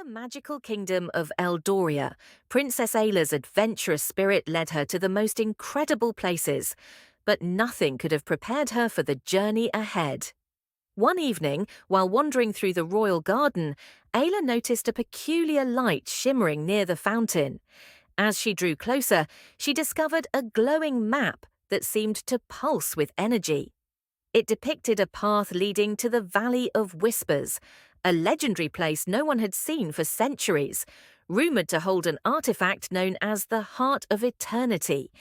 the magical kingdom of Eldoria, Princess Ayla's adventurous spirit led her to the most incredible places, but nothing could have prepared her for the journey ahead. One evening, while wandering through the royal garden, Ayla noticed a peculiar light shimmering near the fountain. As she drew closer, she discovered a glowing map that seemed to pulse with energy. It depicted a path leading to the Valley of Whispers, a legendary place no one had seen for centuries, rumored to hold an artifact known as the Heart of Eternity.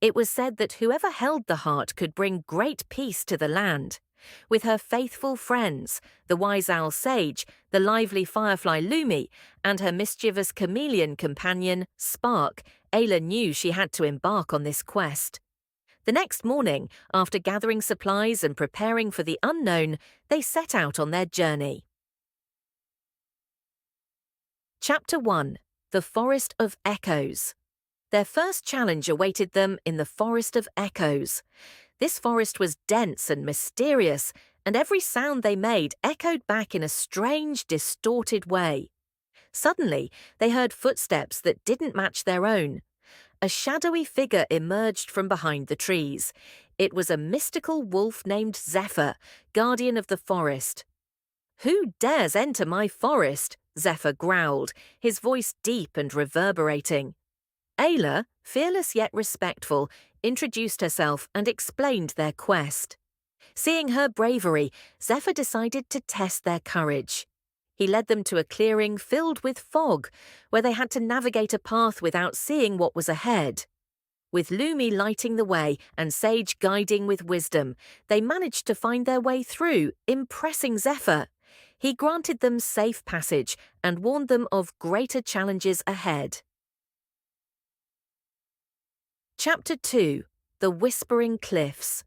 It was said that whoever held the heart could bring great peace to the land. With her faithful friends, the wise owl Sage, the lively firefly Lumi, and her mischievous chameleon companion, Spark, Ayla knew she had to embark on this quest. The next morning, after gathering supplies and preparing for the unknown, they set out on their journey. Chapter 1: The Forest of Echoes. Their first challenge awaited them in the Forest of Echoes. This forest was dense and mysterious, and every sound they made echoed back in a strange, distorted way. Suddenly, they heard footsteps that didn't match their own. A shadowy figure emerged from behind the trees. It was a mystical wolf named Zephyr, guardian of the forest. "Who dares enter my forest?" Zephyr growled, his voice deep and reverberating. Ayla, fearless yet respectful, introduced herself and explained their quest. Seeing her bravery, Zephyr decided to test their courage. He led them to a clearing filled with fog, where they had to navigate a path without seeing what was ahead. With Lumi lighting the way and Sage guiding with wisdom, they managed to find their way through, impressing Zephyr. He granted them safe passage and warned them of greater challenges ahead. Chapter 2: The Whispering Cliffs.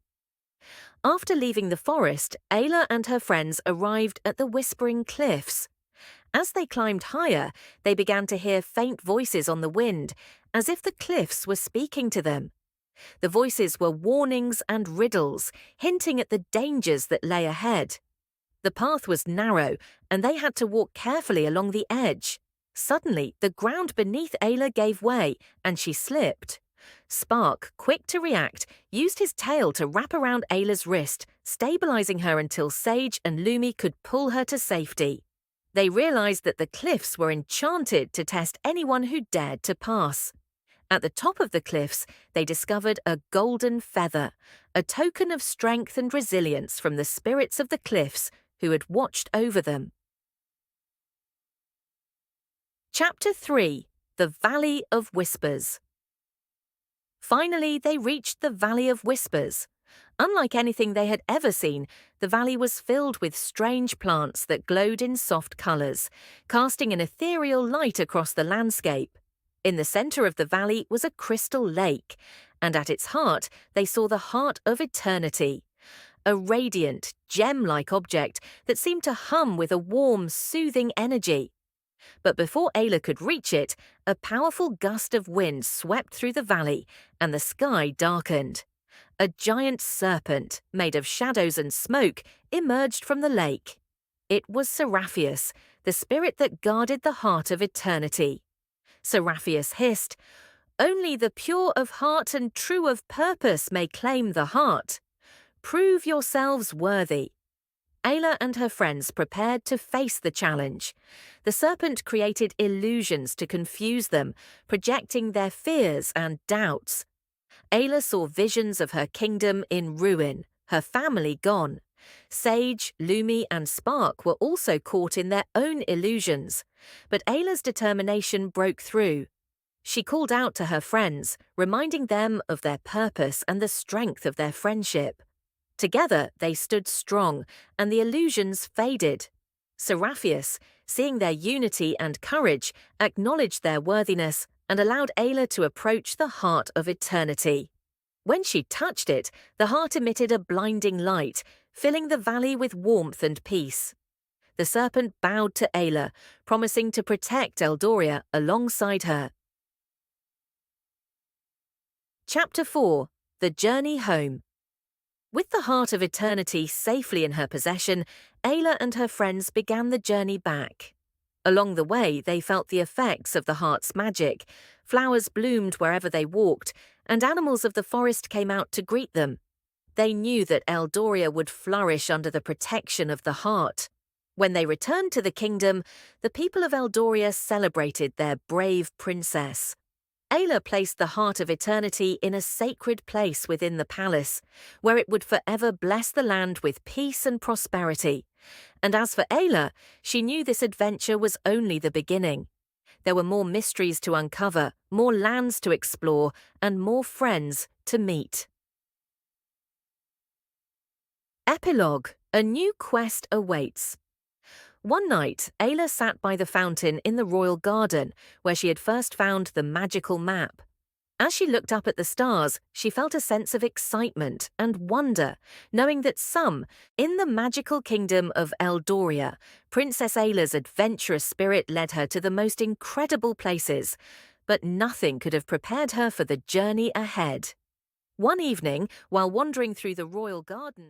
After leaving the forest, Ayla and her friends arrived at the Whispering Cliffs. As they climbed higher, they began to hear faint voices on the wind, as if the cliffs were speaking to them. The voices were warnings and riddles, hinting at the dangers that lay ahead. The path was narrow, and they had to walk carefully along the edge. Suddenly, the ground beneath Ayla gave way, and she slipped. Spark, quick to react, used his tail to wrap around Ayla's wrist, stabilizing her until Sage and Lumi could pull her to safety. They realized that the cliffs were enchanted to test anyone who dared to pass. At the top of the cliffs, they discovered a golden feather, a token of strength and resilience from the spirits of the cliffs who had watched over them. Chapter 3: The Valley of Whispers. Finally, they reached the Valley of Whispers. Unlike anything they had ever seen, the valley was filled with strange plants that glowed in soft colors, casting an ethereal light across the landscape. In the center of the valley was a crystal lake, and at its heart they saw the Heart of Eternity, a radiant, gem-like object that seemed to hum with a warm, soothing energy. But before Ayla could reach it, a powerful gust of wind swept through the valley, and the sky darkened. A giant serpent, made of shadows and smoke, emerged from the lake. It was Seraphius, the spirit that guarded the Heart of Eternity. Seraphius hissed, "Only the pure of heart and true of purpose may claim the heart. Prove yourselves worthy." Ayla and her friends prepared to face the challenge. The serpent created illusions to confuse them, projecting their fears and doubts. Ayla saw visions of her kingdom in ruin, her family gone. Sage, Lumi, and Spark were also caught in their own illusions, but Ayla's determination broke through. She called out to her friends, reminding them of their purpose and the strength of their friendship. Together, they stood strong, and the illusions faded. Seraphius, seeing their unity and courage, acknowledged their worthiness and allowed Ayla to approach the Heart of Eternity. When she touched it, the heart emitted a blinding light, filling the valley with warmth and peace. The serpent bowed to Ayla, promising to protect Eldoria alongside her. Chapter 4: The Journey Home. With the Heart of Eternity safely in her possession, Ayla and her friends began the journey back. Along the way, they felt the effects of the heart's magic. Flowers bloomed wherever they walked, and animals of the forest came out to greet them. They knew that Eldoria would flourish under the protection of the heart. When they returned to the kingdom, the people of Eldoria celebrated their brave princess. Ayla placed the Heart of Eternity in a sacred place within the palace, where it would forever bless the land with peace and prosperity. And as for Ayla, she knew this adventure was only the beginning. There were more mysteries to uncover, more lands to explore, and more friends to meet. Epilogue: A new quest awaits. One night, Ayla sat by the fountain in the royal garden, where she had first found the magical map. As she looked up at the stars, she felt a sense of excitement and wonder, knowing that in the magical kingdom of Eldoria, Princess Ayla's adventurous spirit led her to the most incredible places, but nothing could have prepared her for the journey ahead. One evening, while wandering through the royal garden,